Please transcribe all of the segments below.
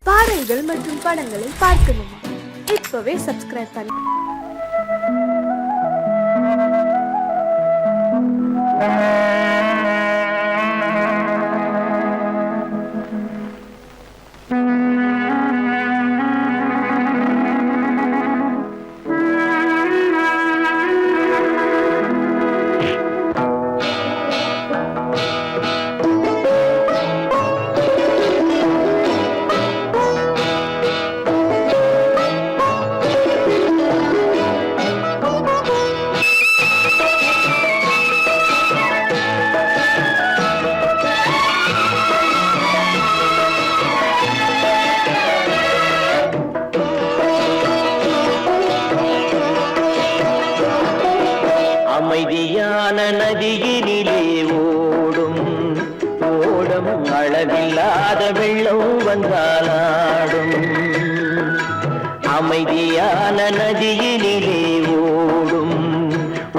பாடல்கள் மற்றும் படங்களை பார்க்கணுமா? இப்பவே சப்ஸ்கிரைப் பண்ணு. அமைதியான நதியினிலே ஓடும் ஓடம் அளவில்லாத வெள்ளம் வந்தாலாடும். அமைதியான நதியினிலே ஓடும்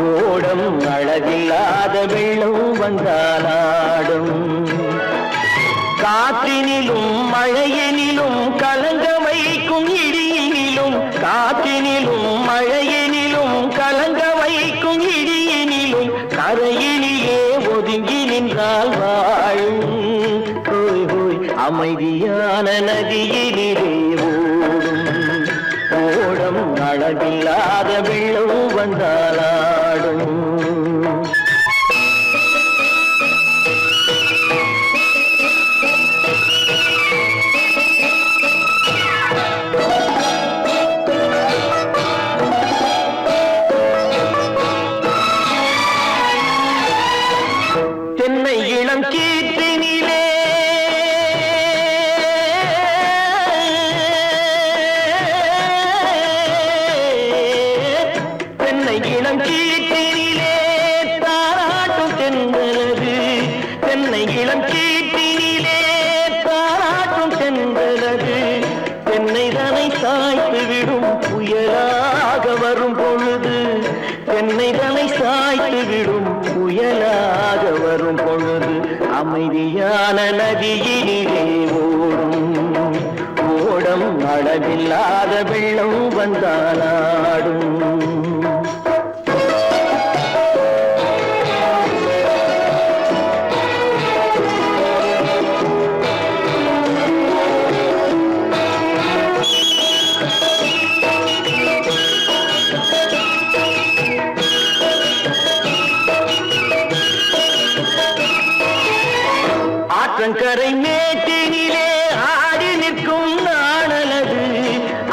ஓடம் அளவில்லாத வெள்ளம் வந்தாலாடும். காற்றினிலும் மழையினிலும் கலங்க வைக்கும் இடியினிலும், காற்றினிலும் மழையினிலும் கலங்க வைக்கும் இடியினிலும் கரையினிலே ஒதுங்கி நின்றால் வாழும். ஹோய் ஹோய் அமைதியான நதியினிலே ஓடும் ஓடம் அளவில்லாத வெள்ளம் வந்தாலாடும். தென்னை இளம் கீற்றினிலே தென்னை இளம் கீற்றினிலே தாராட்டும் தென்றலது. தென்னை இளம் கீற்றினிலே தாராட்டும் தென்றலது. தென்னை தனை சாய்த்து விடும் புயலாக வரும் பொழுது, தென்னை தனை சாய்த்து விடும் புயலாக வரும் பொழுது அமைதியான நதியினிலே ஓடும் ஓடம் அளவில்லாத வெள்ளம் வந்தாலாடும். ஆற்றங்கரை மேட்டினிலே ஆடி நிற்கும் நாணலது.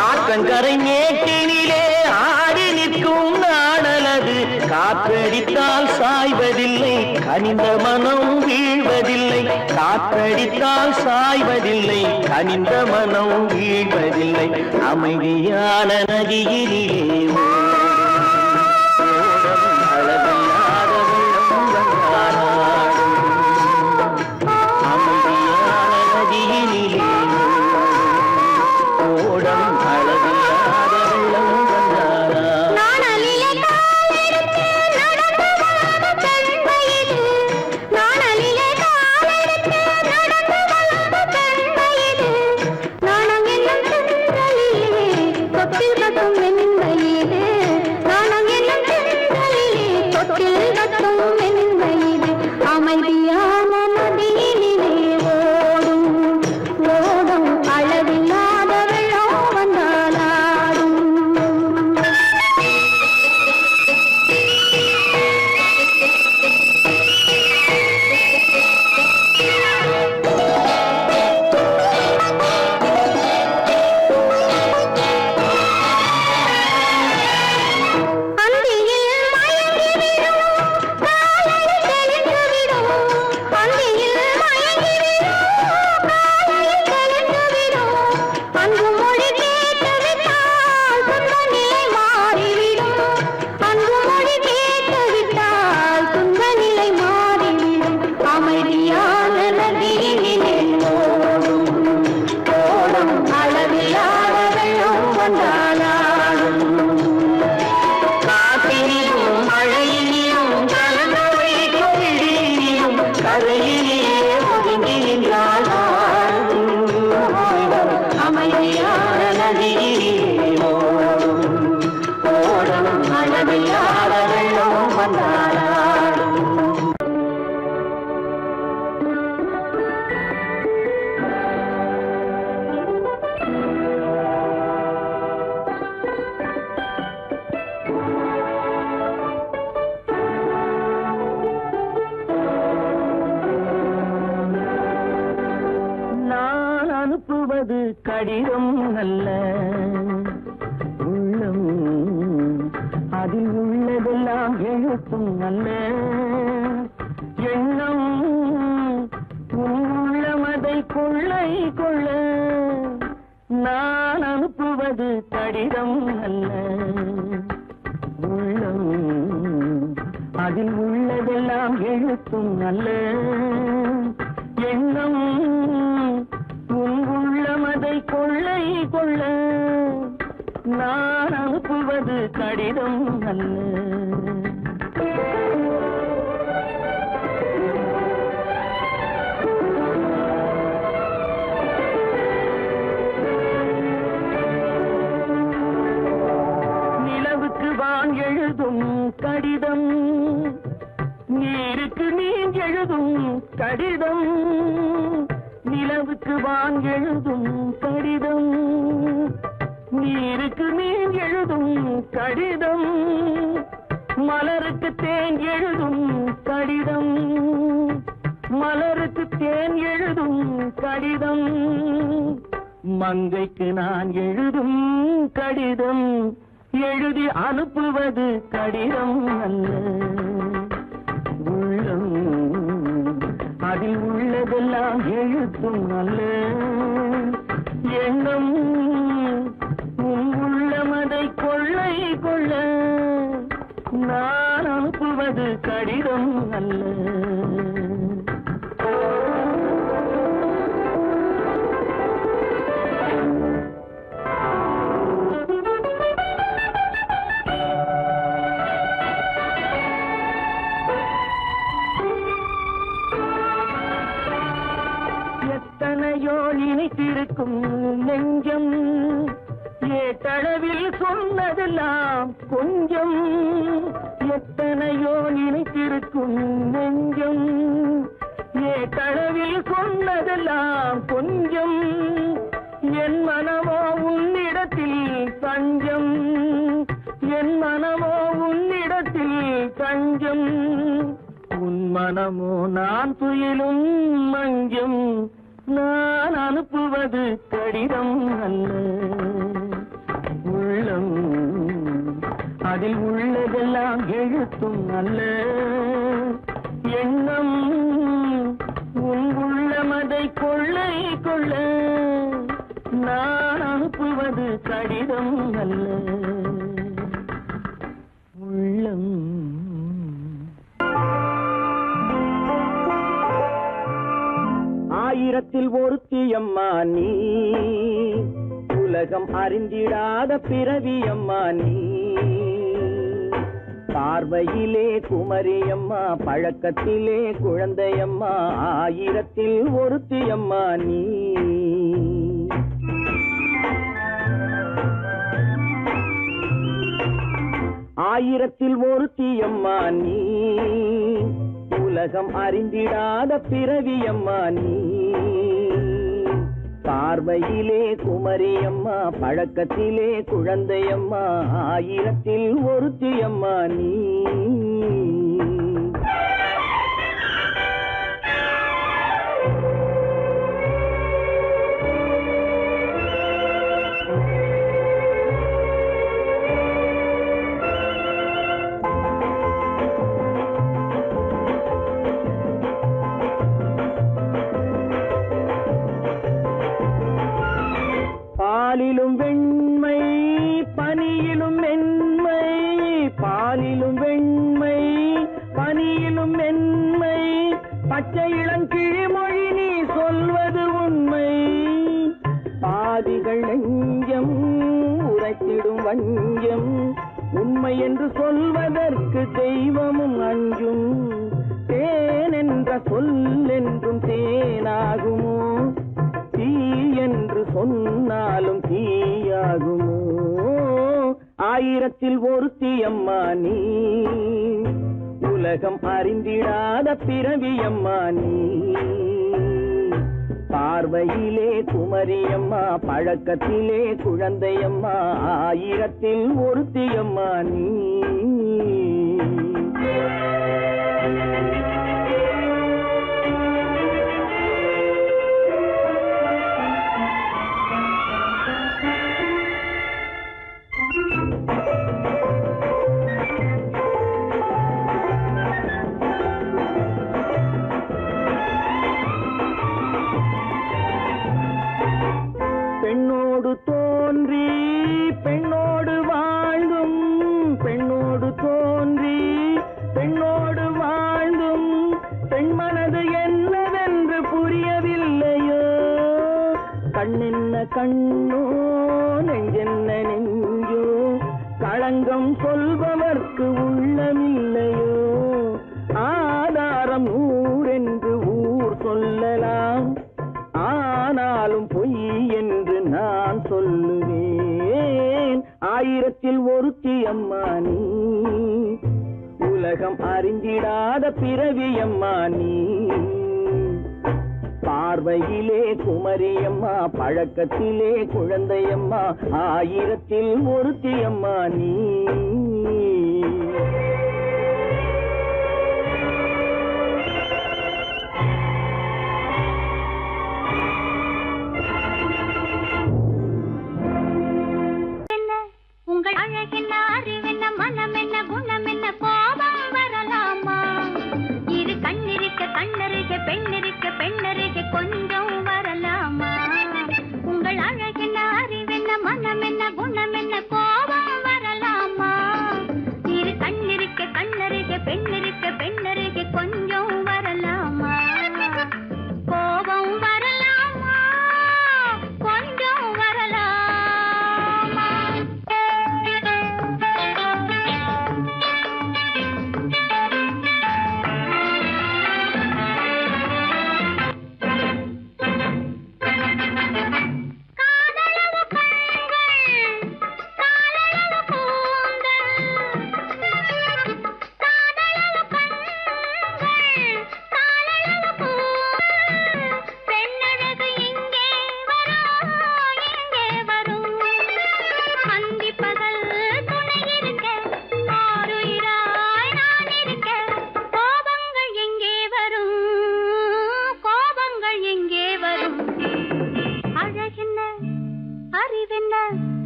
ஆற்றங்கரை மேட்டினிலே ஆடி நிற்கும் நாணலது. காற்றடித்தால் சாய்வதில்லை, கனிந்த மனம் வீழ்வதில்லை. காற்றடித்தால் சாய்வதில்லை, கனிந்த மனம் வீழ்வதில்லை. அமைதியான நதியிலே அளவில்லாத வெள்ளம் வந்தாலாடும். அமைதியான நதியினிலே ஓடம் அளவில்லாத வெள்ளம் வந்தாலாடும். அமைதியான நதியினிலே ஓடும் ஓடும் அளவில்லாத வெள்ளம் வந்தாலாடும். அனுப்புவது கடிதம் அல்ல. உள்ளம் அதில் உள்ளதெல்லாம் எழுத்தும் அல்ல. எண்ணம் உள்ளமதை கொள்ளை கொள்ள. நான் அனுப்புவது கடிதம் அல்ல. உள்ளம் அதில் உள்ளதெல்லாம் எழுத்தும் அல்ல. எண்ணம் உள்ளமதை கொள்ளை கொள்ள. நான் அனுப்புவது கடிதம் அல்ல. நிலவுக்கு வான் எழுதும் கடிதம், நீருக்கு நீர் எழுதும் கடிதம். நிலவுக்கு வான் எழுதும் கடிதம், நீருக்கு நீர் எழுதும் கடிதம். மலருக்கு தேன் எழுதும் கடிதம், மலருக்கு தேன் எழுதும் கடிதம். மங்கைக்கு நான் எழுதும் கடிதம், எழுதி அனுப்புவது கடிதம் அல்ல. உள்ளம் அதில் உள்ளதெல்லாம் எழுத்தும் அல்ல. எண்ணம் உள்ளமதை கொள்ளை கொள்ள. நான் அனுப்புவது கடிதம் அல்ல. எத்தனையோ இனித்திருக்கும் நெஞ்சம், ஏட்டளவில் சொன்னதெல்லாம் கொஞ்சம். எத்தனையோ நினைத்திருக்கும் நெஞ்சம், ஏட்டளவில் சொன்னதெல்லாம் கொஞ்சம். என் மனமோ உன்னிடத்தில் தஞ்சம், என் மனமோ உன்னிடத்தில் தஞ்சம். உன் மனமோ நான் துயிலும் மஞ்சம். நான் அனுப்புவது கடிதம் அல்ல. உள்ளம் அதில் உள்ளதெல்லாம் எழுத்தும் அல்ல. எண்ணம் உன் உள்ளமதை கொள்ளை கொள்ள. நான் அனுப்புவது கடிதம் அல்ல. உள்ளம் ஆயிரத்தில் ஒருத்தியம்மா நீ, உலகம் அறிந்திடாத பிறவியம்மா நீ. பார்வையிலே குமரியம்மா, பழக்கத்திலே குழந்தையம்மா. ஆயிரத்தில் ஒருத்தியம்மா நீ. ஆயிரத்தில் ஒருத்தியம்மா நீ, உலகம் அறிந்திடாத பிறவியம்மா நீ. பார்வையிலே குமரியம்மா, பழக்கத்திலே குழந்தையம்மா. ஆயிரத்தில் ஒருத்தியம்மா நீ. பாலிலும் வெண்மை பனியிலும் மென்மை, பாலிலும் வெண்மை பனியிலும் மென்மை. பச்சை இளங்கிழிமொழி நீ சொல்வது உண்மை. பாதிகள் நெஞ்சம் உரைத்திடும் வஞ்சம். உண்மை என்று சொல்வதற்கு தெய்வமும் அஞ்சும். தேன் என்ற சொல் என்றும் தேனாகுமோ? தீ என்று சொன்னாலும் தீயாகுமோ? ஆயிரத்தில் ஒருத்தியம்மா நீ, உலகம் அறிந்திடாத பிறவியம்மா நீ. பார்வையிலே குமரியம்மா, பழக்கத்திலே குழந்தையம்மா. ஆயிரத்தில் ஒருத்தியம்மா நீ. பெண்ணோடு தோன்றி பெண்ணோடு வாழ்ந்தும் பெண்ணோடு தோன்றி பெண்ணோடு வாழ்ந்தும் பெண் மனது என்னவென்று புரியவில்லையோ கண்ணென்ன கண்ணோ நெஞ்சென்ன நெஞ்சோ களங்கம் சொல்பவர்க்கு உள்ளமில்லையோ ஆதாரம் ஊரென்று ஊர் சொல்லலாம் ஆனாலும் பொய் என்று நான் சொல்லுவேன் ஆயிரத்தில் ஒருத்தி அம்மா நீ உலகம் அறிந்திடாத பிறவி அம்மா நீ பார்வையிலே குமரியம்மா பழக்கத்திலே குழந்தையம்மா ஆயிரத்தில் ஒருத்தி அம்மா நீ உங்கள் அழகென்ன அறிவென்ன மனம் என்ன குணம் என்ன கோபம் வரலாமா இரு கண்ணிருக்க கண்ணருக பெண்ணிருக்க பெண்ணருக கொஞ்சம் வரலாமா உங்கள் அழகென்ன அறிவென்ன மனம் என்ன குணம் என்ன கோபம் வரலாமா இரு கண்ணிருக்க கண்ணருக பெண்ணிருக்க பெண்ணருக கொஞ்சம் வரலாமா கோபம் வரலாமா கொஞ்சம் வரலாமா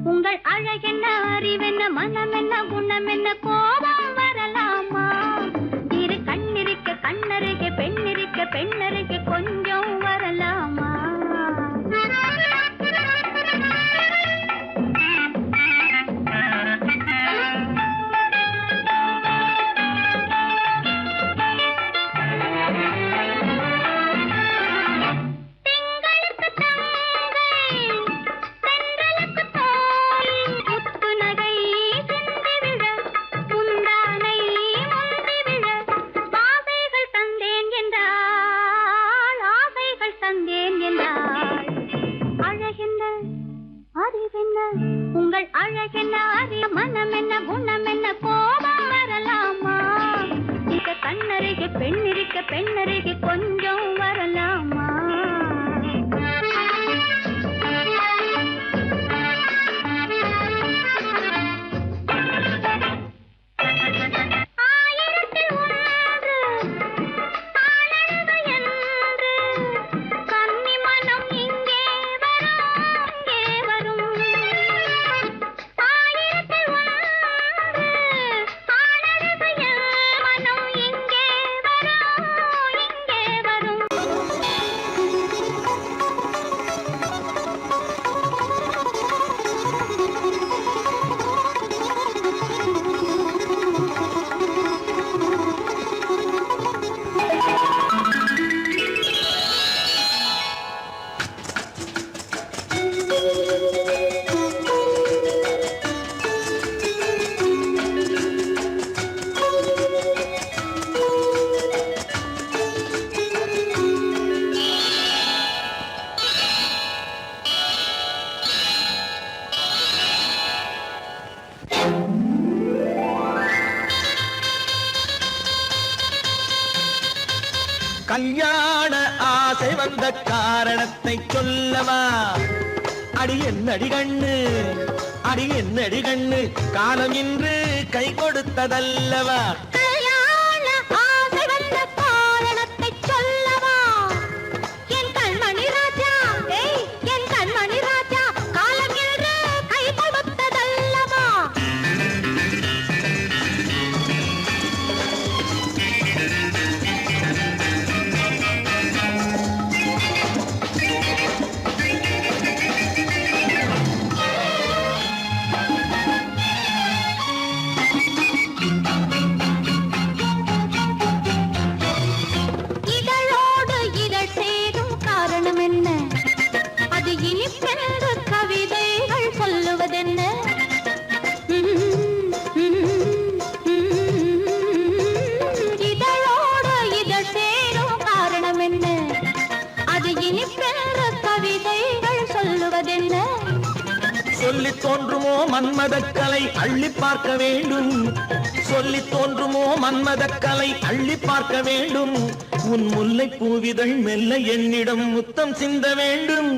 உங்கள் அழகென்ன அறிவென்ன மனம் என்ன குணம் என்ன கோபம் வரலாமா இரு கண்ணிருக்க கண்ணருக பெண்ணிருக்க பெண்ணருக கொஞ்சம் வரலாமா உங்கள் அழகென்ன அறிய மனம் என்ன குணம் என்ன கோபம் வரலாமா இக கண்ணருக பெண்ணிருக்க பெண்ணருக கொஞ்சம் வரலாமா கல்யாண ஆசை வந்த காரணத்தை சொல்லவா அடி என்னடி கண்ணு அடி என்னடி கண்ணு காலம் இன்று கை கொடுத்ததல்லவா கல்யாண ஆசை வந்த காரணத்தை சொல்லவா என் கண்மணி ராஜா என் கண்மணி ராஜா காலம் இன்று கை கொடுத்ததல்லவா சொல்லி தோன்றுமோ மன்மதக்கலை அள்ளி பார்க்க வேண்டும், சொல்லி தோன்றுமோ மன்மதக்கலை அள்ளி பார்க்க வேண்டும். உன் முல்லை பூவிதழ் மெல்ல என்னிடம் முத்தம் சிந்த வேண்டும்.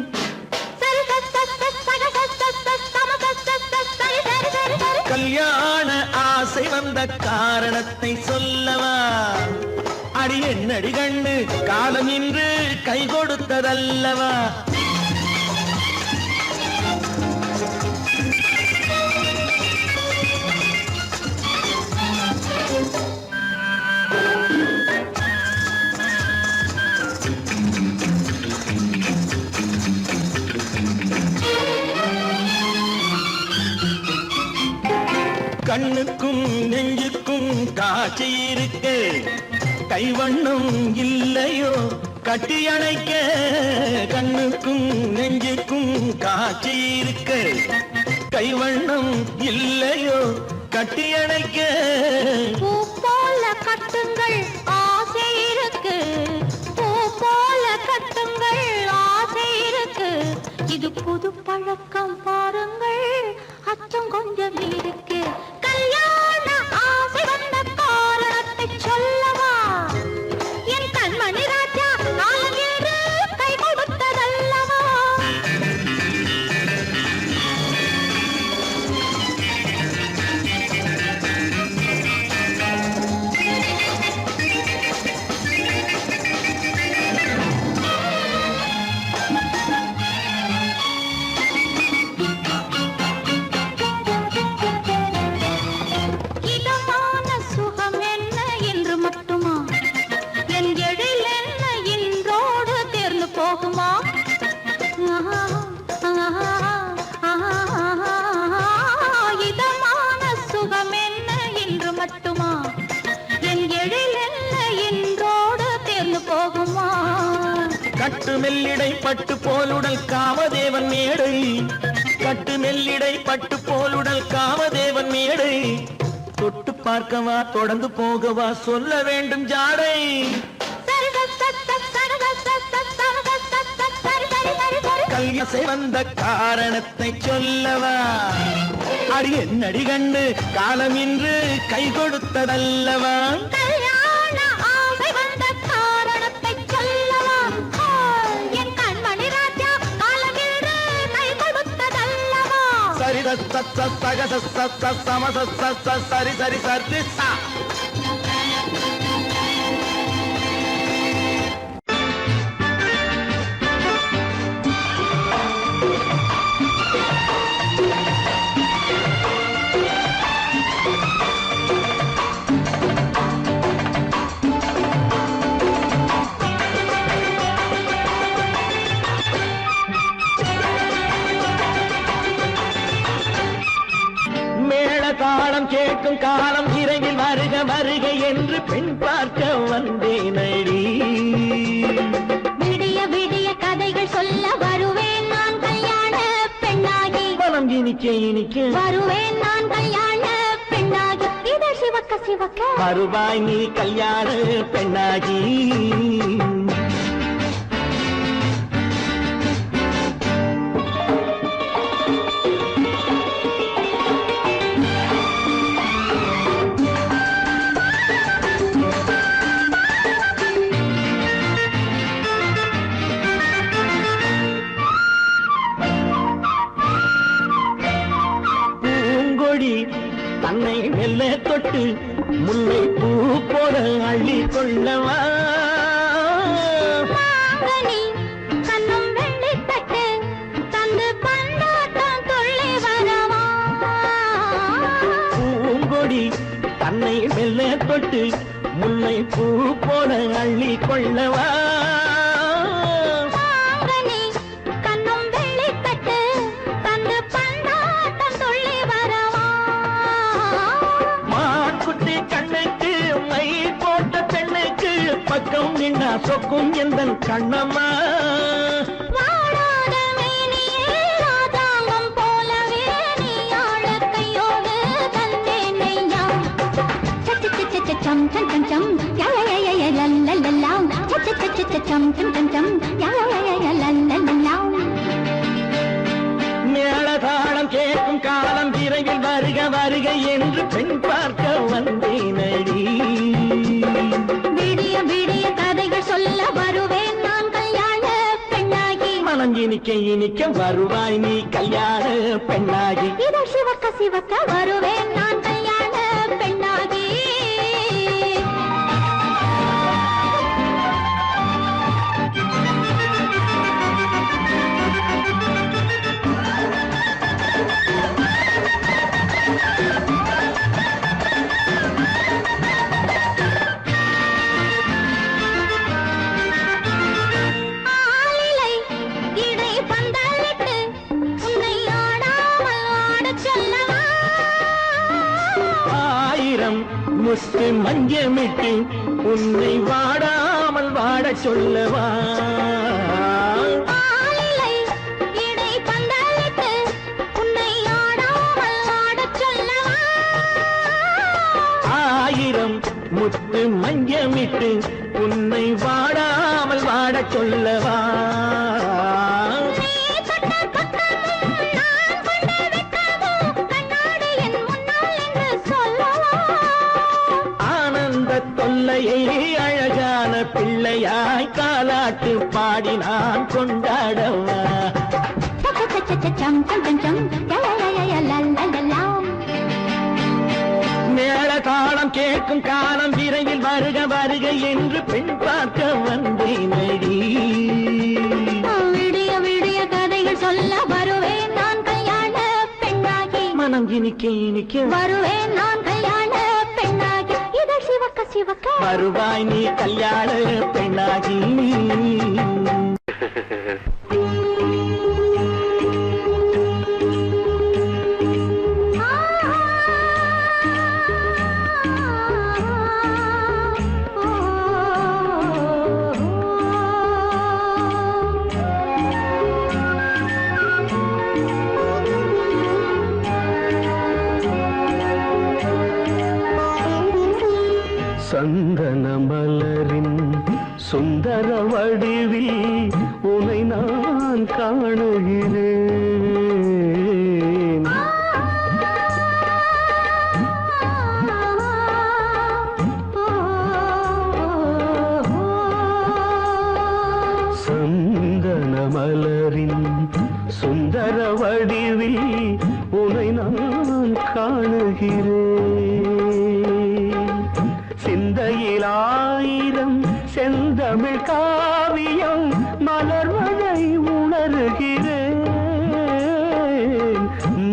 கல்யாண ஆசை வந்த காரணத்தை சொல்லவா? அடி என்னடி கண்ணு காலம் இன்று கை கொடுத்ததல்லவா? கண்ணுக்கும் நெஞ்சுக்கும் காட்சி இருக்க, கைவண்ணம் இல்லையோ கட்டி அணைக்க. கண்ணுக்கும் நெஞ்சுக்கும் காட்சி இருக்க, கைவண்ணம் இல்லையோ கட்டி அணைக்க. பூ போல கட்டுங்கள் ஆசை இருக்கு, பூ போல கட்டுங்கள் ஆசை இருக்கு. இது புது பழக்கம் பாருங்கள், அச்சம் கொஞ்சம் இருக்கு. கல்யாண ஆசை வந்த காரணத்தை சொல்லவா? என் கண்மணி ராஜா நாளங்கேறு கை கொடுத்ததல்லவா? இதமான சுகம் என்ன என்று மட்டுமா? என் எழில் என்ன இன்றோடு தேர்ந்து போகுமா? இதமான சுகம் என்ன என்று மட்டுமா? என் எழில் என்ன இன்றோடு தேர்ந்து போகுமா? கட்டு மெல்லிடை பட்டு போலுடல் காமதேவன் மேடை, கட்டு மெல்லிடை பட்டு போலுடல் காமதேவன் மேடை. தொட்டு பார்க்கவா தொடர்ந்து போகவா சொல்ல வேண்டும் ஜாடை. கல்யாசை வந்த காரணத்தை சொல்லவா? அடி என்னடி கண்டு காலம் இன்று கை கொடுத்ததல்லவா? கல்யாண ஆசை வந்த காரணத்தை சொல்லவா? என் கண்மணி ராஜா காலமின்று கை கொடுத்ததல்லவா? சரி சக சம சரி சரி சரி சா. தாளம் கேட்கும் காலம் இறையில் வருக வருக என்று பெண் பார்க்க வந்தேனடி. விடிய விடிய கதைகள் சொல்ல வருவேன் நான் கல்யாண பெண்ணாகி. மனம் இனிக்க இனிக்க வருவேன் நான் கல்யாண பெண்ணாகி. இதழ் சிவக்க சிவக்க வருவாய் நீ கல்யாண பெண்ணாகி. தன்னை மெல்ல தொட்டு முல்லை பூ போல அள்ளி கொள்ளவா? மாங்கனி கண்ணும் வெள்ளி தட்டு தந்து பந்தாட்டம் துள்ளி வரவா? பூங்கொடி தன்னை மெல்ல தொட்டு முல்லை பூ போல அள்ளி கொள்ளவா? மாங்கனி கண்ணும் வெள்ளி தட்டு தந்து பந்தாட்டம் துள்ளி வரவா? மாக்குட்டி கண்ணுக்கு மை போட்ட பெண்ணுக்கு பக்கம் நின்னா சொக்கும் எந்தன் கண்ணம்மா. வாழாத மேனியே ராஜாங்கம் போலவே நீ ஆழ கையோடு தந்தேன் ஐயா. சச்ச சச்ச சம் சம் சம் சம் யா யா யா யா லல்லல்லா. சச்ச சச்ச சம் சம் சம் சம் யா யா யா யா லல்லல்லா. மேளதாளம் விரைவில் வருக வருக என்று பெண் பார்க்க வந்தேனடி. விடிய விடிய கதைகள் சொல்ல வருவேன் நான் கல்யாண பெண்ணாகி. மனம் இனிக்க இனிக்க வருவாய் நீ கல்யாண பெண்ணாகி. இதழ் சிவக்க சிவக்க வருவேன் நான் கல்யாண பெண்ணாகி. ஆளிலை இடை பந்தலிட்டு உன்னை ஆடாமல் ஆடச் சொல்லவா? ஆயிரம் முத்து மஞ்சமிட்டு உன்னை வாடாமல் வாடச் சொல்லவா? ஆளிலை இடை பந்தலிட்டு உன்னை ஆடாமல் ஆடச் சொல்லவா? ஆயிரம் முத்து மஞ்சமிட்டு உன்னை வாடாமல் வாடச் சொல்லவா? நீ தொட்ட பக்கமும் நான் கொண்ட வெட்கமும் கண்ணாடி என் முன்னால் என்று சொல்லவா? ஆனந்த தொல்லையை அழகான பிள்ளையாய் காலாட்டு பாடி நான் கொண்டாடவா? சம் சம் சம் சம் லலலலலலலலாம். மேள தாளம் கேட்கும் காலம் விரைவில் வருக வருக என்று பெண் பார்க்க வந்தேனடி. விடிய விடிய கதைகள் சொல்ல வருவேன் நான் கல்யாண பெண்ணாகி. மனம் இனிக்க இனிக்க வருவேன் நான் கல்யாண பெண்ணாகி. இதழ் சிவக்க சிவக்க வருவாய் நீ கல்யாண பெண்ணாகி. சந்தன மலரின் சுந்தர வடிவில் உனை நான் காணுகிறேன். சந்தன மலரின் சுந்தர வடிவில் உனை நான் காணுகிறேன். சிந்தையில் ஆயிரம் செந்தமிழ் காவியம் மலர்வதை உணர்கிறேன்.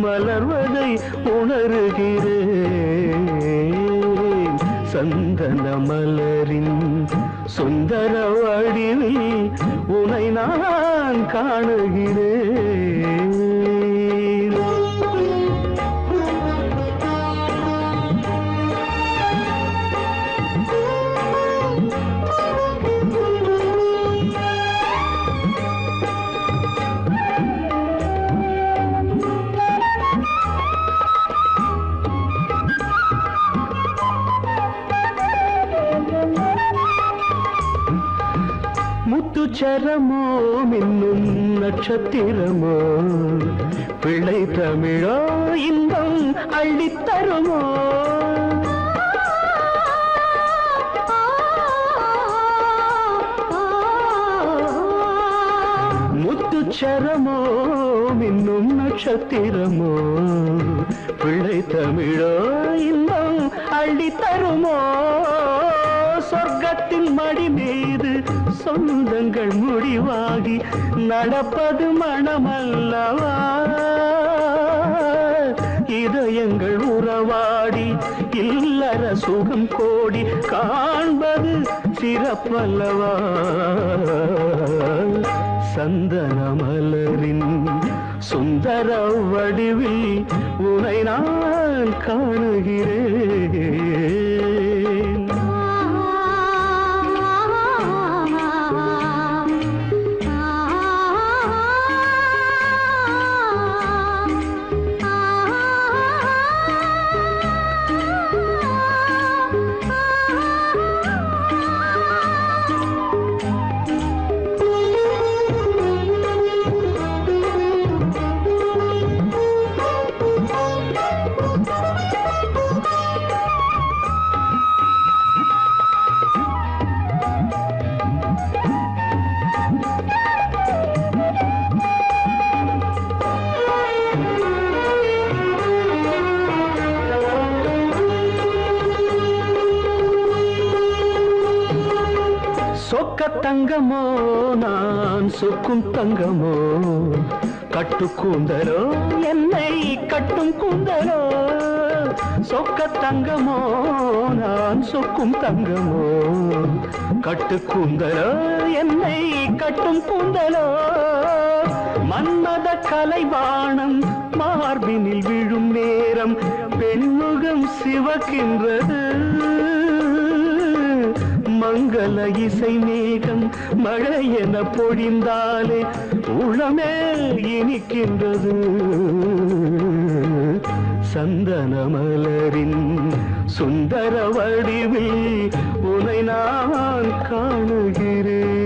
மலர்வதை உணர்கிறேன். சந்தன மலரின் சுந்தர வடிவில் உனை நான் காணுகிறேன். முத்துச்சரமோ மின்னும் நட்சத்திரமோ பிள்ளை தமிழோ இன்பம் அள்ளித்தருமோ? முத்துச்சரமோ மின்னும் நட்சத்திரமோ பிள்ளை தமிழோ இன்பம் அள்ளித்தருமோ? சொர்க்கத்தின் மடி மீது சொந்தங்கள் முடிவாகி நடப்பது மனமல்லவா? இதயங்கள் உறவாடி இல்லற சுகம் கோடி காண்பது சிறப்பல்லவா? சந்தன மலரின் சுந்தர வடிவில் உனை நான் காணுகிறேன். தங்கமோ நான் சொக்கும் தங்கமோ கட்டு கூந்தலோ என்னை கட்டும் கூந்தலோ சொக்க தங்கமோ நான் சொக்கும் தங்கமோ கட்டு கூந்தலோ என்னை கட்டும் கூந்தலோ மன்மத கலைவாணம் மார்பினில் விழும் நேரம் பெண்முகம் சிவக்கின்றது மங்கள இசை மேகம் மழை என பொழிந்தாலே உளமே இனிக்கின்றது சந்தன மலரின் சுந்தர வடிவில் உனை நான் காணுகிறேன்.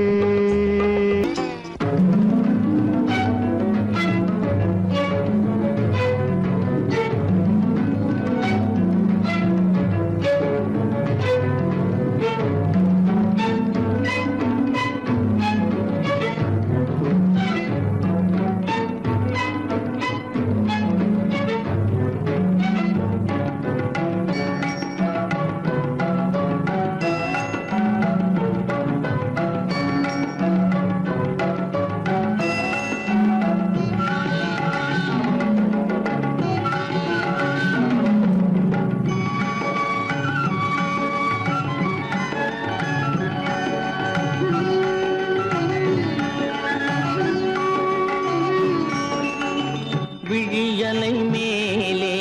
விழியலை மேலே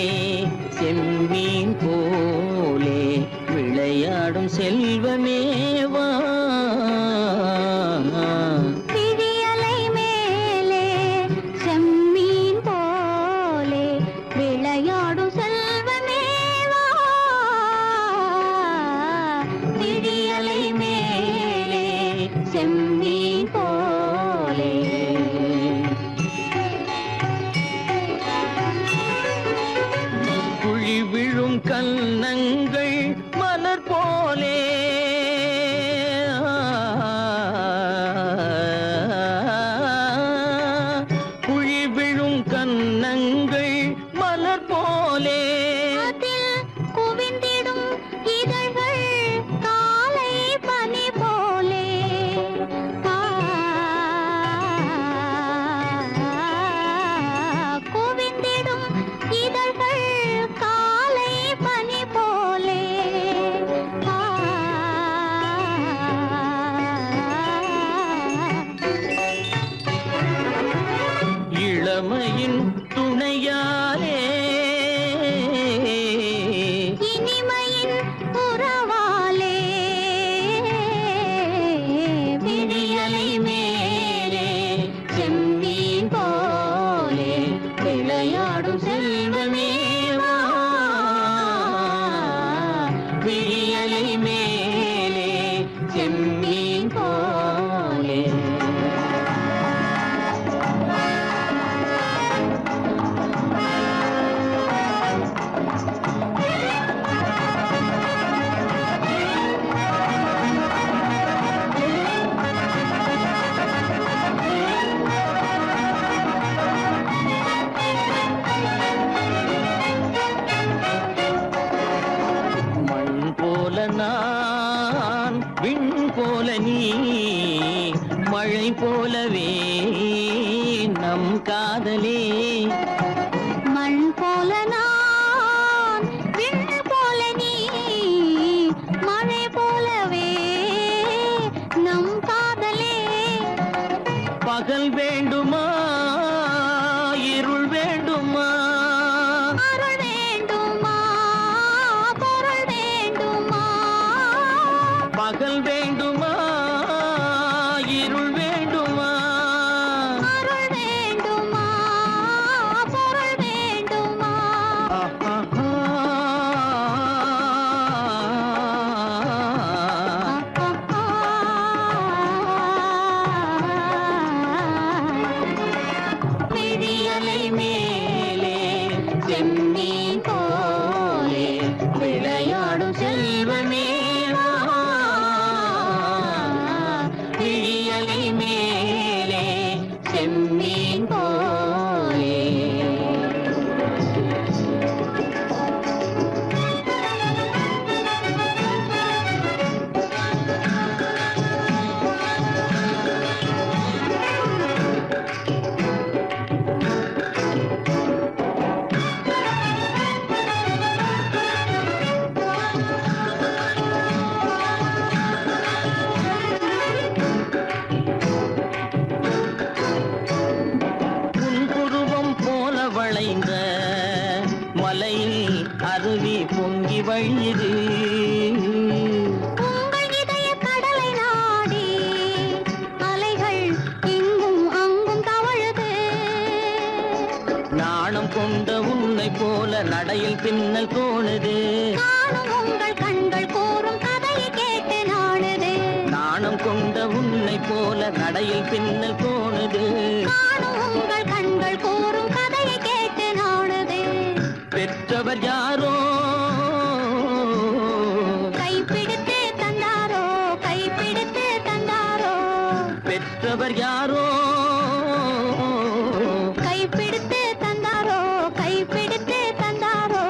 செம்மீன் போலே விளையாடும் செல்வமேவா விழியலை மேலே செம்மீன் போலே விளையாடும் செல்வமேவா விழியலை மேலே செம்மீன் போலே குழி விழும் கன்னங்கள் மலர் போலே குழி விழும் கன்னங்கள் மலர் போலே அதில் குவிந்திடும் இதழ்கள் காலை பனி போலே குவிந்திடும் இதழ்கள் காலை பனி போலே இளமையின் துணையாலே இனிமையின் உறவாலே விழியலை மேலே செம்மீன் போலே விளையாடும் செல்வமேவா விழியலை மேலே செம்மீன் போலே மண் போல நான் விண் போல நீ மழை போலவே நம் காதலே மண் போல நான் விண் போல நீ மழை போலவே நம் காதலே பகல் வேண்டுமா இருள் வேண்டுமா அருள் வேண்டுமா பொருள் வேண்டுமா பகல் வேண்டுமா இருள் வேண்டுமா அருள் வேண்டுமா பொருள் வேண்டுமா விழியலை மேலே செம்மீன் போலே விளையாடும் செல்வமேவா விழியலை மேலே செம்மீன் போலே மலையில் அருவி பொங்கி வழியுது. உங்கள் இதய கடலை நாடி அலைகள் இங்கும் அங்கும் தவழுது. நாணம் கொண்ட உன்னை போல நடையில் பின்னல் தோணுது. நானும் உங்கள் கண்கள் கூறும் கதையை கேட்டு நாடுது. நாணம் கொண்ட உன்னை போல நடையில் பின்னல் தோணுது. நானும் உங்கள் கண்கள் கூறும் கதையை கேட்டு நாடுது. பெற்றவர் யாரோ கைப்பிடித்து தந்தாரோ கைப்பிடித்து தந்தாரோ. பெற்றவர் யாரோ கைப்பிடித்து தந்தாரோ கைப்பிடித்து தந்தாரோ.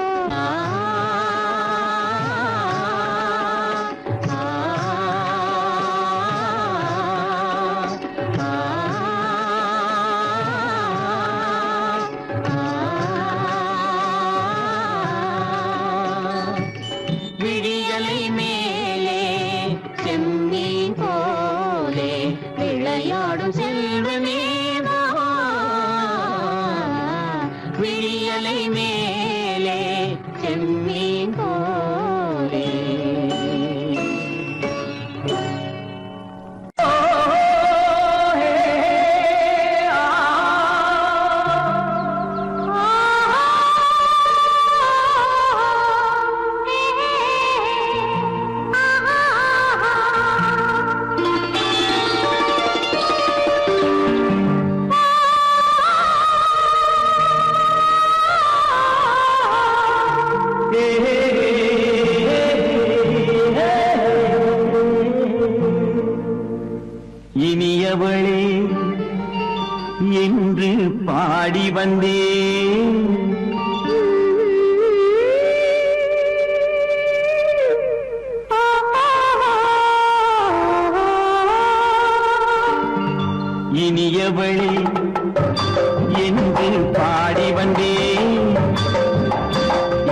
விழியலை மேலே செம்மீன் போலே விளையாடும் செல்வமே வா. விழியலை மேலே செம்மீன் போலே. இனியவளே என்று பாடி வந்தேன். இனியவளே என்று பாடி வந்தேன்.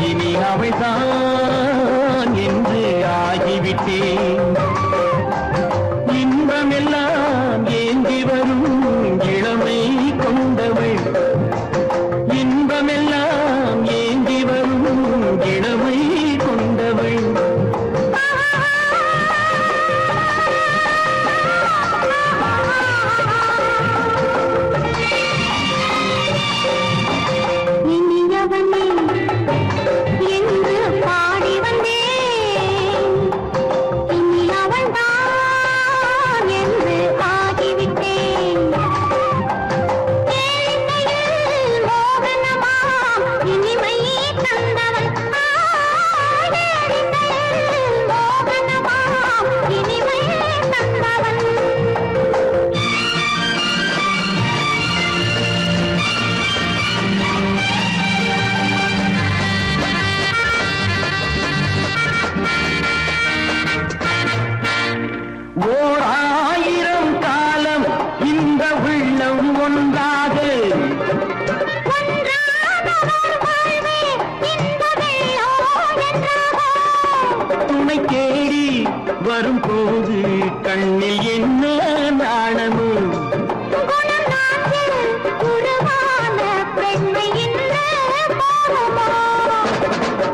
இனி அவள்தான் என்று ஆகிவிட்டேன். இன்பமெல்லாம் ஏந்தி வரும் இளமை கொண்டவள். இன்பமெல்லாம் ஏந்தி வரும் இளமை கொண்டவள். இனியவனே என்று பாடி வந்தேன். இனி அவள்தான் என்று ஆகிவிட்டேன். ஏழையில் மோகனமாம் இனிமை தந்தவன். ஏழையில் மோகனமாம் இனிமை தந்தவன். ஓர் ஆயிரம் காலம் இந்த உள்ளம் ஒன்றாக துணை தேடி வரும்போது கண்ணில் என்ன நாணமும்.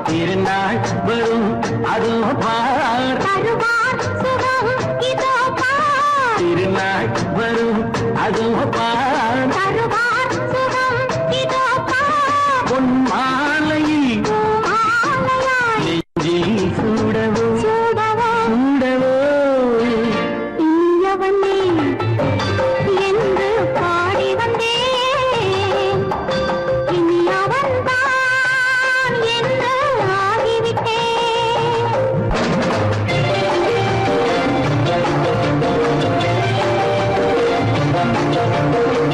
திருநாள் வரும் அதோ பார். திருநாள் வரும் அதோ பார். பொன் மாலையில் நெஞ்சில் சூடவோ சூடவோ. என்று பாடி வந்தேன். இனி அவன்தான் என்று ஆகிவிட்டேன். ஆ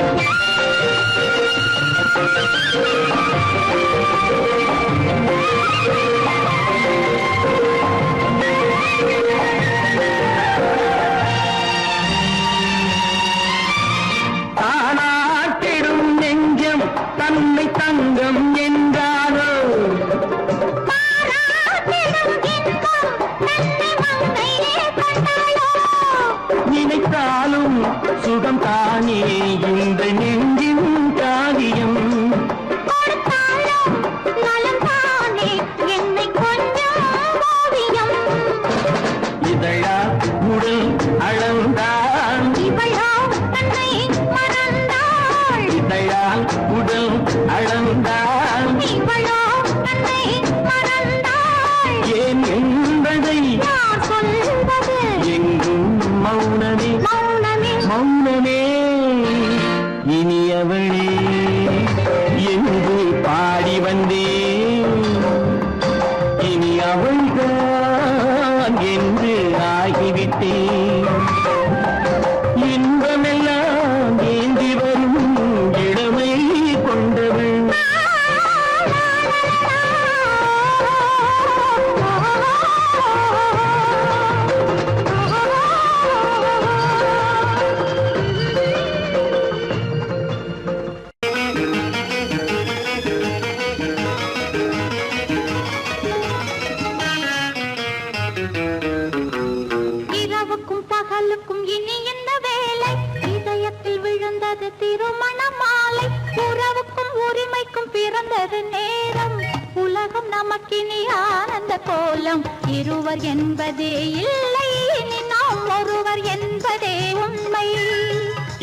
உரிமைக்கும் பிறந்தது நேரம் உலகம் நமக்கினி ஆனந்த கோலம் இருவர் என்பதே இல்லை இனி நாம் ஒருவர் என்பதே உண்மை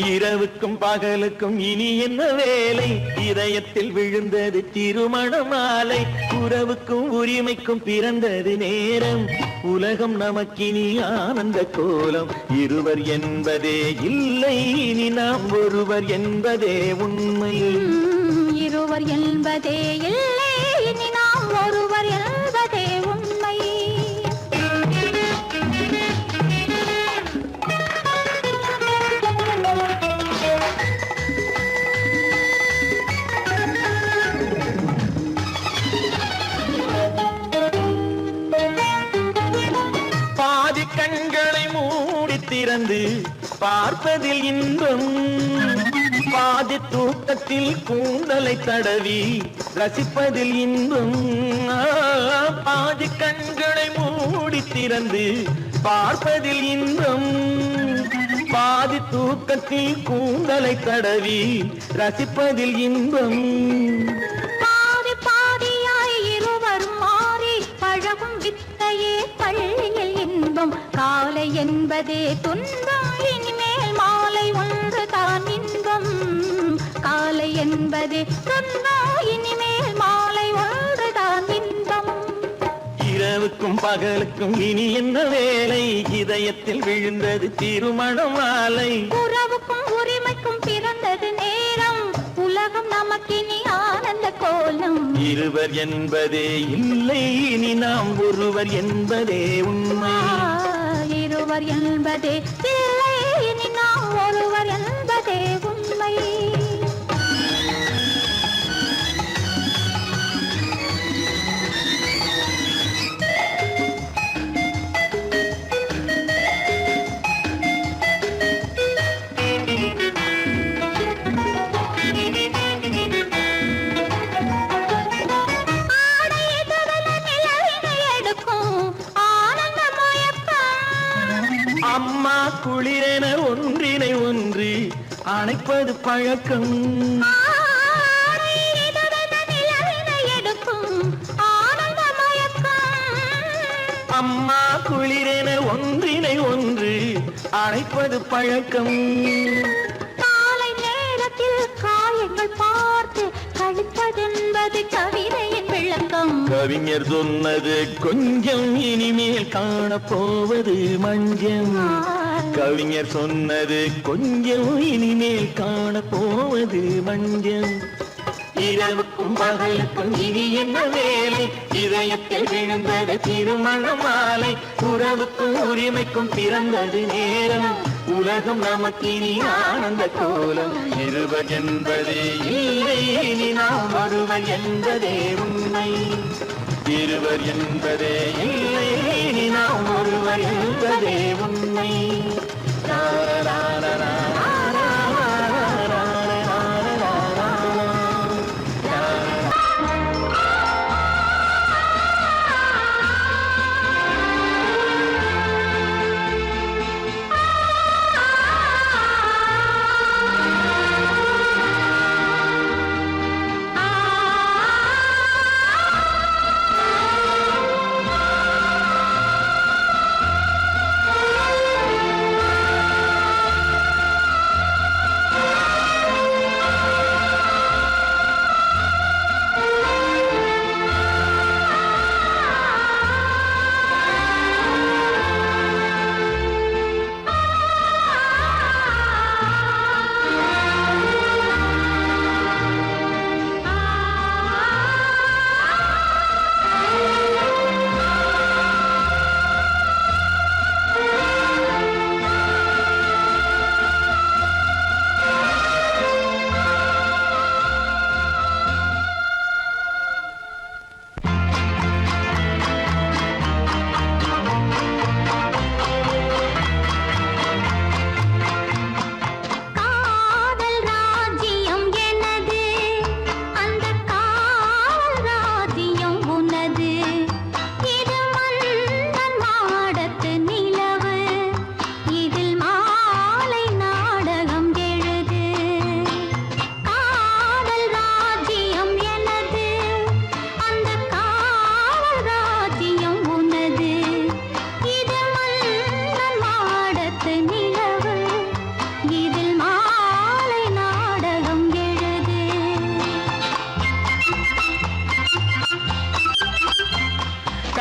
இரவுக்கும் பகலுக்கும் இனி என்ன வேலை இதயத்தில் விழுந்தது திருமண மாலை உறவுக்கும் உரிமைக்கும் பிறந்தது நேரம் உலகம் நமக்கினி ஆனந்த கோலம் இருவர் என்பதே இல்லை இனி நாம் ஒருவர் என்பதே உண்மை இருவர் என்பதே இல்லை இனி நாம் ஒருவர் என்பதே உண்மை பாதி கண்களை மூடி திறந்து பார்ப்பதில் இன்பம் பாதி தூக்கத்தில் கூந்தலை தடவி ரசிப்பதில் இன்பம் பாதி கண்களை மூடி திறந்து பார்ப்பதில் இன்பம் பாதி தூக்கத்தில் கூந்தலை தடவி ரசிப்பதில் இன்பம் பாதி பாதியாய் இருவர் மாறி பழகும் வித்தையே பள்ளியில் இன்பம் காலை என்பதே துன்பம் இனிமேல் மாலை ஒன்று தான் இன்பம் காலை என்பதே துன்பம் இனிமேல் மாலை ஒன்று தான் இன்பம் இரவுக்கும் பகலுக்கும் இனி என்ன வேலை இதயத்தில் விழுந்தது திருமண மாலை உறவுக்கும் உரிமைக்கும் பிறந்தது நேரம் உலகம் நமக்கினி ஆனந்த கோலம் இருவர் என்பதே இல்லை இனி நாம் ஒருவர் என்பதே உண்மை இருவர் என்பதே இல்லை இனி நாம் ஒருவர் என்பதே உண்மை அம்மா குளிரென ஒன்றினை ஒன்று அணைப்பது பழக்கம் அம்மா குளிரென ஒன்றினை ஒன்று அணைப்பது பழக்கம் காலை நேரத்தில் காயங்கள் பார்த்து கழிப்பதென்பது கவிதையின் விளக்கம் கவிஞர் சொன்னது கொஞ்சம் இனிமேல் காணப்போவது மஞ்சம் கவிஞர் சொன்னது கொஞ்சம் இனிமேல் காணப்போவது மஞ்சம் இரவுக்கும் பகலுக்கும் இனி என்ன வேலை இதயத்தில் விழுந்தது திருமண மாலை உறவுக்கும் உரிமைக்கும் பிறந்தது நேரம் உலகம் நமக்கினி ஆனந்த கோலம் இருவர் என்பதே இல்லை இனி நாம் ஒருவர் என்பதே உண்மை இருவர் என்பதே இல்லை இனி நாம் ஒருவர் என்பதே உண்மை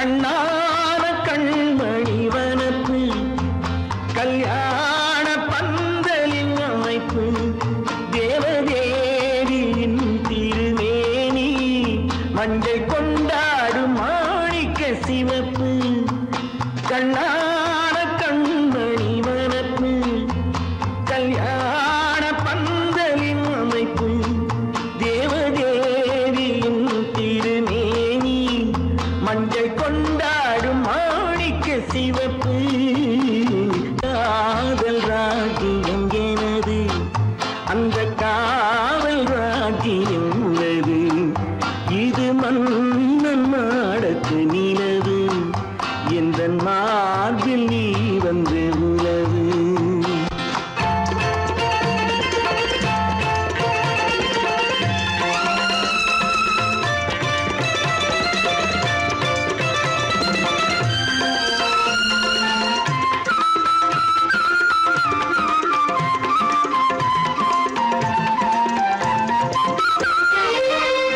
கண்ணான கண்மணி வனப்பு கல்யாண பந்தலின் அமைப்பு தேவதேவியின் திருமேனி மஞ்சள் கொண்டாடும் மாணிக்க சிவப்பு கண்ணான கண்மணி வனப்பு கல்யாண பந்தலின் அமைப்பு தேவதேவியின் திருமேனி மஞ்சள் கொண்டாடும் மாணிக்க சிவப்பு காதல் ராஜ்யம் எனது அந்த காவல் ராஜ்யம் உள்ளது இது மன்னன் மாடத்து நிலவு எந்த மார்பில் நீ வந்து உலவு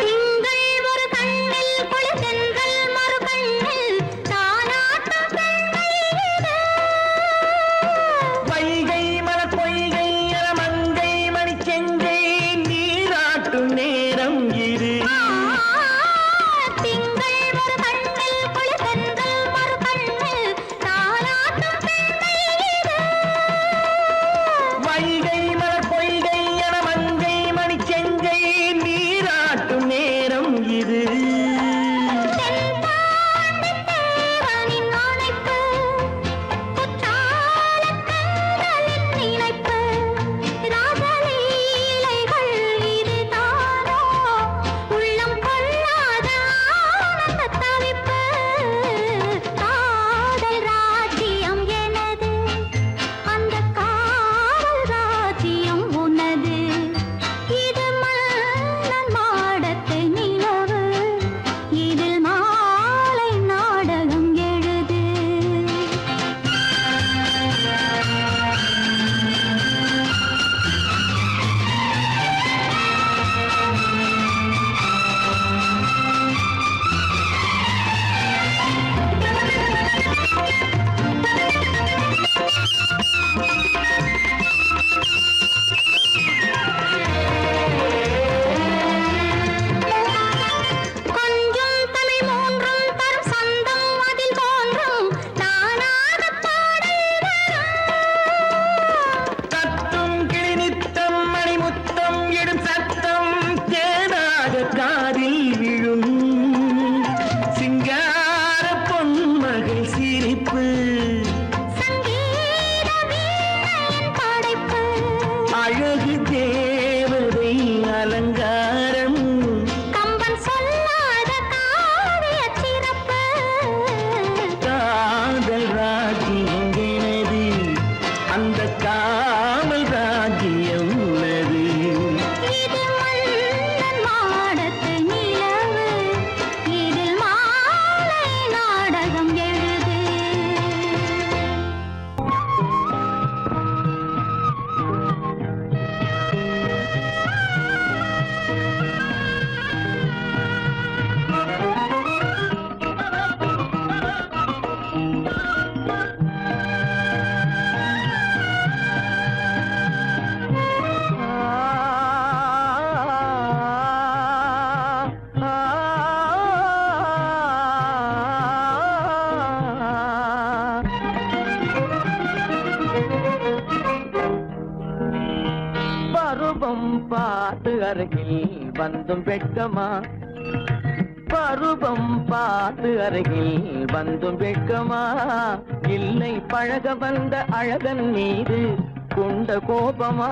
திங்கள் ஒரு கண்ணில் குளிர்தென்றல் மறு கண்ணில் தாலாட்டும் பெண்மை இது. வைகை மல பொய்கை மங்கை மணி செங்கை நீராட்டும் நேரம் இது திங்கள் ஒரு கண்ணில் குளிர்தென்றல் மறு கண்ணில் தாலாட்டும் பெண்மை இது. வைகை மல பொய்கை மங்கை மணி செங்கை நீராட்டும் நேரம் இது தென்பாண்டித் தேவனின் அணைப்பு, குற்றாலக் கண்களின் நினைப்பு, ராசலீலைகள் இதுதானோ, உள்ளம் கொள்ளாத ஆனந்தத் தவிப்பு. காதல் ராஜ்யம் எனது, அந்தக் காவல் ராஜ்யம் உனது. இது மன்னன் மாடத்து நிலவு, இதில் மாலை நாடகம் எழுது. கொஞ்சம் தமிழ் மூன்றும் தரும் சந்தம் அதில் தோன்றும் தானாகப் பாடல் வரும். தத்தும் கிளி நித்தம் மணிமுத்தம் எடும் சத்தம் தேனாக காதில் விழும் சிங்கார பொன்மகள் சிரிப்பு சங்கீத வீணையின் படைப்பு, அழகு தேவதை அலங்காரம் கம்பன் சொல்லாத காவியச் சிறப்பு. காதல் ராஜ்யம் எனது அந்த காவல் ராஜ்யம் உள்ளது இது மன்னன் மாடத்து நிலவு, இதில் மாலை நாடகம் எழுது. பருவம் பார்த்து அருகில் வந்தும் வெட்கமா பருவம் பார்த்து அருகில் வந்தும் வெட்கமா இல்லை பழக வந்த அழகன் மீது கொண்ட கோபமா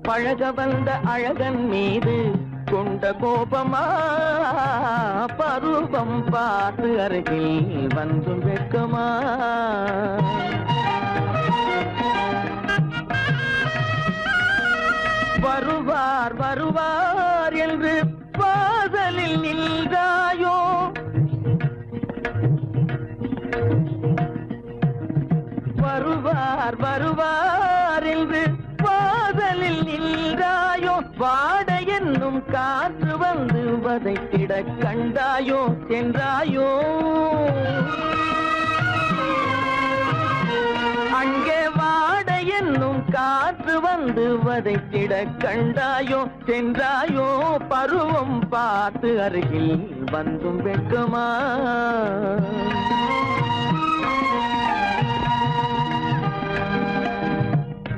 பழக வந்த அழகன் மீது கொண்ட கோபமா பருவம் பார்த்து அருகில் வந்தும் வெட்கமா வருவார் வருவார் என்று வாசலில் நின்றாயோ வருவார் வருவார் என்று வாசலில் நின்றாயோ வாட என்னும் காற்று வந்து வதைத்திட கண்டாயோ சென்றாயோ அங்கே வாட என்னும் காற்று வந்து வதைத்திட கண்டாயோ சென்றாயோ பருவம் பார்த்து அருகில் வந்தும் வெட்கமா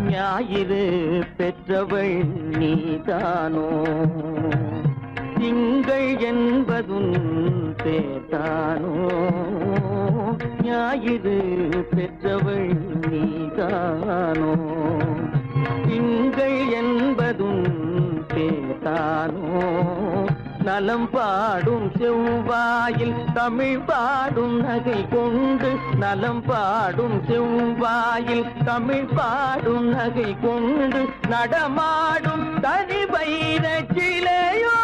ஞாயிறு பெற்றவள் நீதானோ திங்கள் என்பதும் பேதானோ ஞாயிறு பெற்றவள் நீதானோ திங்கள் என்பதும் பேதானோ நலம் பாடும் செவ்வாயில் தமிழ் பாடும் நகை கொண்டு நலம் பாடும் செவ்வாயில் தமிழ் பாடும் நகை கொண்டு நடமாடும் தனி வைர சிலையோ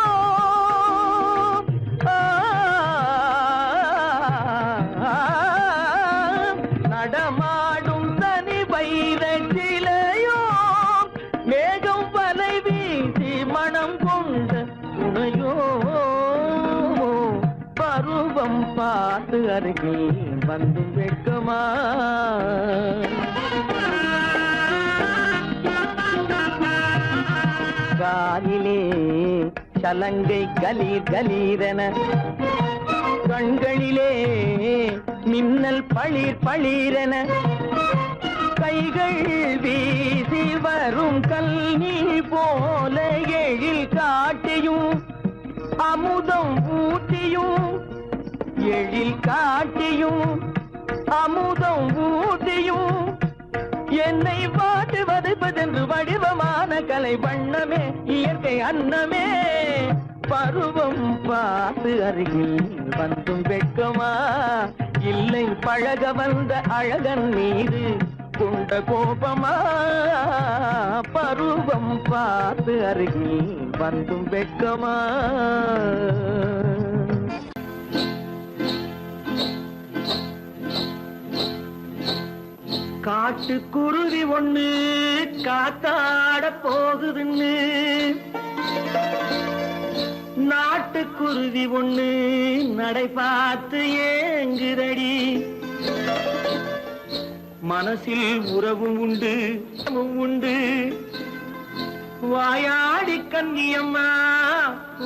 நடமாடும் தனி வைர சிலையோ மேகம் வலை வீசி மனம் கொண்ட துணையோ பருவம் பார்த்து அருகில் வந்து வெட்கமா காலிலே சலங்கை கலீர் கலீரென கண்களிலே மின்னல் பளிர் பளிரென கைகள் வீசி வரும் கல்வி போல எழில் காட்டியும் அமுதம் ஊட்டியும் எழில் காட்டியும் அமுதம் ஊட்டியும் என்னை பாட்டு வதைப்பதென்று வடிவமான கலை வண்ணமே இயற்கை அன்னமே பருவம் பார்த்து அருகில் வந்தும் வெட்கமா இல்லை பழக வந்த அழகன் மீது கொண்ட கோபமா பருவம் பார்த்து அருகில் வந்தும் வெட்கமா காட்டுக்குருவி ஒண்ணு காத்தாட போகுதுன்னு நாட்டுக்குருவி ஒண்ணு நடை பார்த்து ஏங்குதடி மனசில் உறவும் உண்டு உண்டு வாயாடி கன்னியம்மா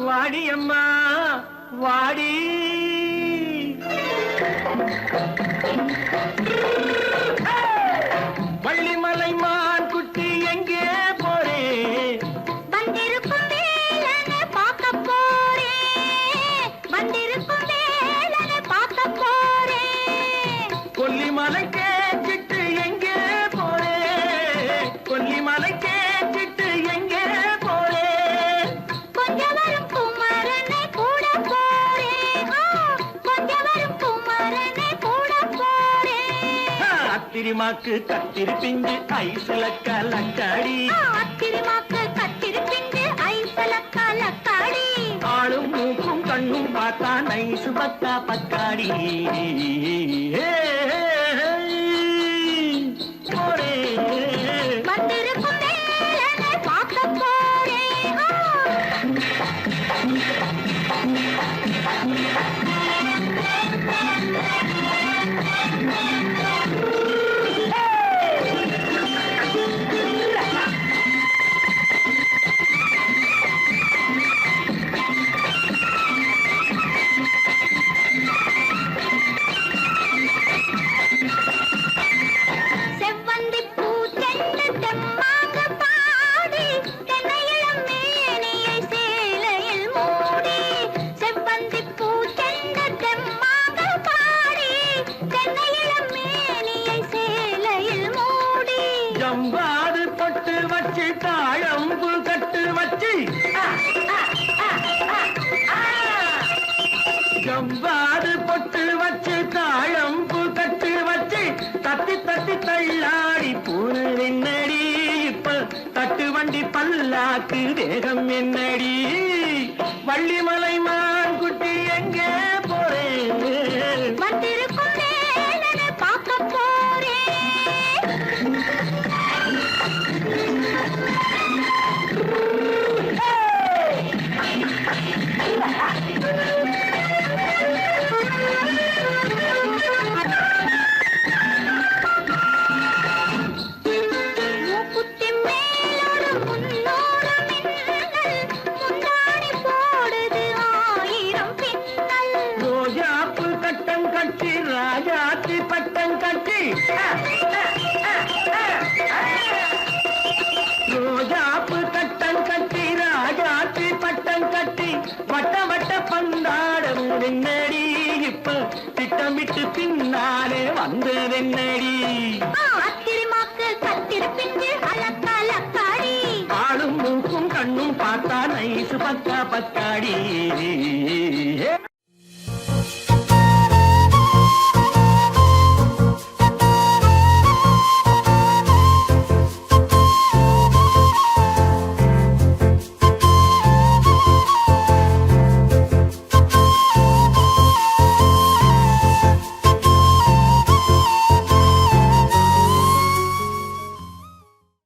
வாடியம்மா வாடி வள்ளிமலை மான் குட்டி எங்கே போறே வந்திருக்கும் வேலனை பார்க்க போறேன் வந்திருக்கும் வேலனை பார்க்க போறேன் கொல்லிமலை கேச்சிட்டு எங்கே போறே கொல்லிமலை கேச்சிட்டு எங்கே போறே கொஞ்சம் வரும் குமரனை கூட போறேன் கொஞ்சம் வரும் குமரனை கூட போறேன் அத்திரிமாக்கு கத்திரி பிஞ்சு ஐசுல கலக்காடி அத்திரிமாக்கு கத்திரி பிஞ்சு ஐசல கலக்காடி ஆளும் மூக்கும் கண்ணும் பார்த்தா நைசு பத்தா பக்காடி போறே வந்திருக்கும் வேலனை பார்க்க போறேன் செவ்வந்தி பூ தென்ன தெம்மாக பாடி தென்னையிளம் மேனியை சேலையில் மூடி செவ்வந்தி பூ தென்ன தெம்மாக பாடி தென்னையிளம் மேனியை சேலையில் மூடி ஜம்பாது பொட்டு வச்சு தாழம்பு கட்டு வச்சு ஜம்பாது பொட்டு வச்சு தாழம்பு கட்டு வச்சு தட்டி தட்டி தள்ளாடி பூனு என்னடி இப்ப தட்டு வண்டி பல்லாக்கு வேகம் என்னடி வள்ளிமலை மான் குட்டி எங்கே போறேன் வந்திருக்கும் வேலனை பார்க்க போறேன் வெண்ணடி இப்ப திட்டமிட்டு பின்னாலே வந்து வெண்ணடி ஆத்திரமாக்கு கத்திருப்பிஞ்சு அலக்காலக்காடி ஆளும் மூக்கும் கண்ணும் பார்த்தா நைசு பக்கா பக்காடி